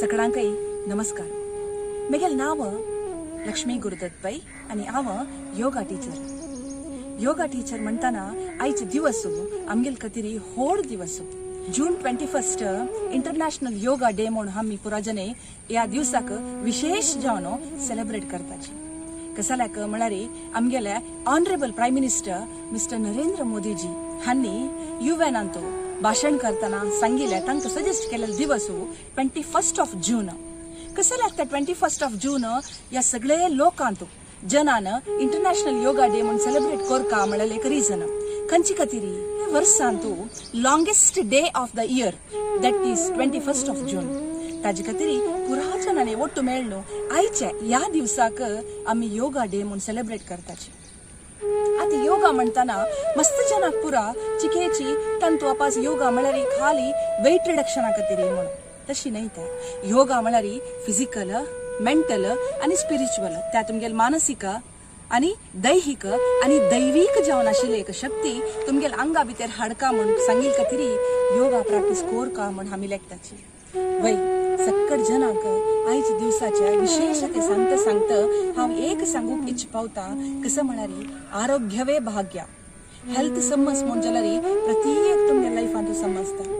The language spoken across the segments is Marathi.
सगळ्यांकय नमस्कार. म्हगेल नाव लक्ष्मी गुरुदत्त पै आणि हांव योगा टीचर. योगा टीचर म्हणटाना आयचे दिवस आमगेल खातीर व्हड दिवस. जून 21 इंटरनॅशनल योगा डे म्हणून आम्ही पुरा जने या दिवसाक विशेष जावन सेलिब्रेट करपाची. कसाल्याक म्हळ्यार आमगेले honourable prime minister Mr Narendra Modiji हांनी युएनांत भाषण करताना सांगिल्ले तांकां सजेस्ट केलेलो दिवस 21 जून. कसाल्याक त्या 21 जून या सगळे लोकांत जनान इंटरनॅशनल योगा डे म्हणून सेलिब्रेट करका म्हळ्यार एक रिजन. खंयचे खातीर वर्सांतू longest day of the year that is 21 June. ताजे खातीर पुरा जनांनी ಒಟ್ಟು मेळ्ळो आयच्या ह्या दिवसाक आमी योगा डे म्हणून सेलिब्रेट करताची. आता योगा म्हणताना मस्त जनाक पुरा चिकेची तंतु वापास योगा म्हळ्यार खाली वेट रिडक्शना खातीर म्हणून तशी नाही. त्या योगा म्हळ्यार फिजिकल, मेंटल आणि स्पिरिच्युअल त्या तुमगेल मानसिक आणि दैहिक आणि दैविक जावन आशिल्ली एक शक्ती तुमगेल आंगा भितर हाडका म्हणून सांगिल खातीर योगा प्रॅक्टिस कोरका म्हणून आमी लेखताची. वय सक्कड जनाक आयच्या दिवसाच्या विशेषते सांगता हांव एक सांगूक इच्छ पावता. कसं म्हळ्यार आरोग्यवे भाग्य. हेल्थ समज म्हूण जाल्यार प्रत्येक तुमगे लायफांत समजता.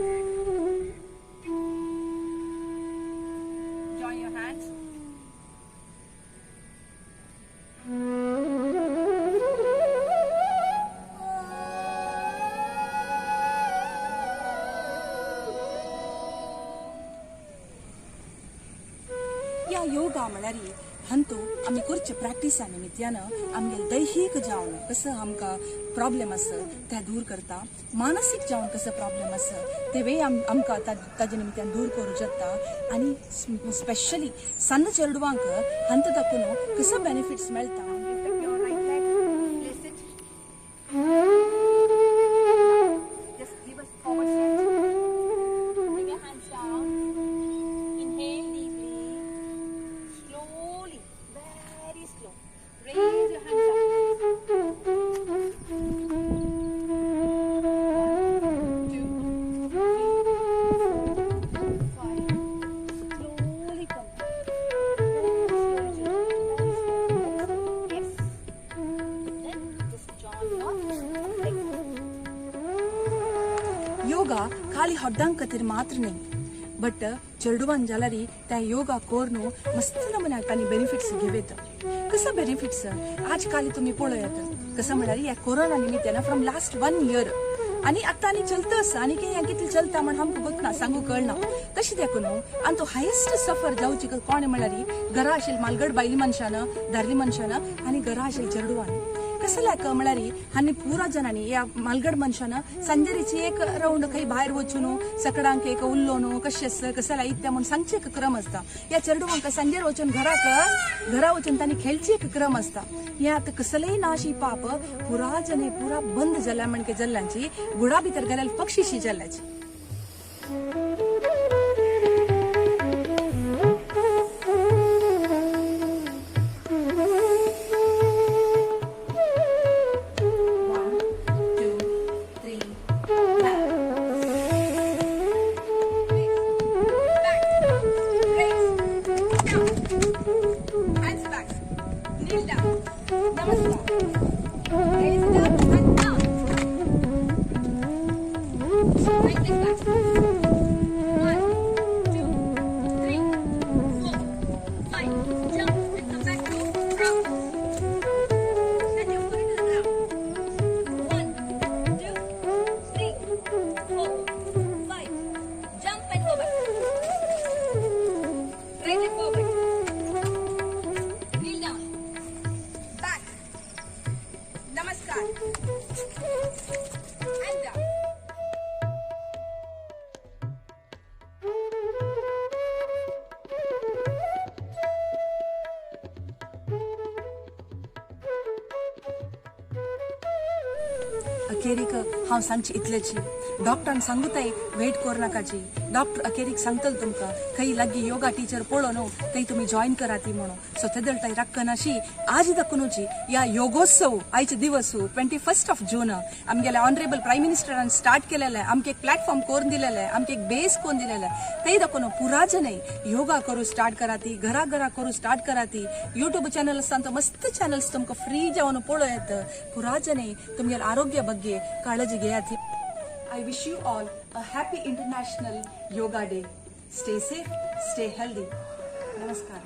Join your hands. या योगा म्हळ्यार हंतू आमी करचे प्रॅक्टिसा निमित्यान आमगेल दैहिक जावन कसं आमकां प्रॉब्लेम आसा ते दूर करता. मानसीक जावन कसं प्रॉब्लेम आसा ते वे आमकां ताजे निमित्यान दूर करूं शकता. आनी स्पेशली सन्न चेडवांक हंत दाखून कसं बेनिफिट्स मेळटा. योगा खाली हड्डांक खातीर मात्र नाही बट चेडवान जाल्यार त्या योगा कोरनू मस्त नमुन्याक तांणी बेनिफिट्स घेवेत. कसं बेनिफिट्स आज काल तुम्ही पळयात कसं म्हळ्यार या कोरोना निमित्तान फ्रॉम लास्ट 1 year आणि आता आनी चलता आसा आनी काही कितली चलता म्हण आमकां बघना सांगू कळना. तशें देखून आनी तो हायेस्ट सफर जावची कोण म्हळ्यार घरा आशिल्ली मालगड बायली मनशान दादली मनशान आनी घरा आशिल्ली चेडवान. कसं लायक म्हळ्यार हांणी पुरा जनांनी या मालगड मनशान सांजेरीची एक राउंड खंय भायर वचून सकडांक एक उल्लोन कशें आसा कसं लाय इत्या म्हूण सांगचे एक क्रम आसता. या चेडवांक सांजेर वचून घरा वचून तांणी खेळची एक क्रम आसता. हे आतां कसलेय नाशी पाप पुरा जने पुरा बंद जाल्या म्हणजे जल्ल्यांची गुडा भितर गेल्यार पक्षीशी जाल्ल्याची. अखेरीक हांव सांगची इतलेची डॉक्टरान सांगूताय वेट कर नाकाची डॉक्टर अखेरीक सांगतल तुमकां खंय लागीं योगा टीचर पळो न्हू थंय तुमी जॉईन कराती म्हणून सो तेदळटाय राक्कनाशी आज दकुनूची या योगोत्सव आयचे दिवस 21 जून आमगेल्या ऑनरेबल प्रायम मिनिस्टरान स्टार्ट केलेले आमके एक प्लॅटफॉर्म कोरून दिलेले आमके एक बेस कोरून दिलेले थंय दकुन पुरा जने योगा करू स्टार्ट कराती घरा घरा करू स्टार्ट कराती यूट्यूब चॅनल आसता तो मस्त चॅनल्स तुमकां फ्री जावन पळोयत पुरा जने तुमगेल्या आरोग्य ಬಗ್ಗೆ काळजी घेयाती I wish you all a happy International Yoga Day. Stay safe, stay healthy. Namaskar.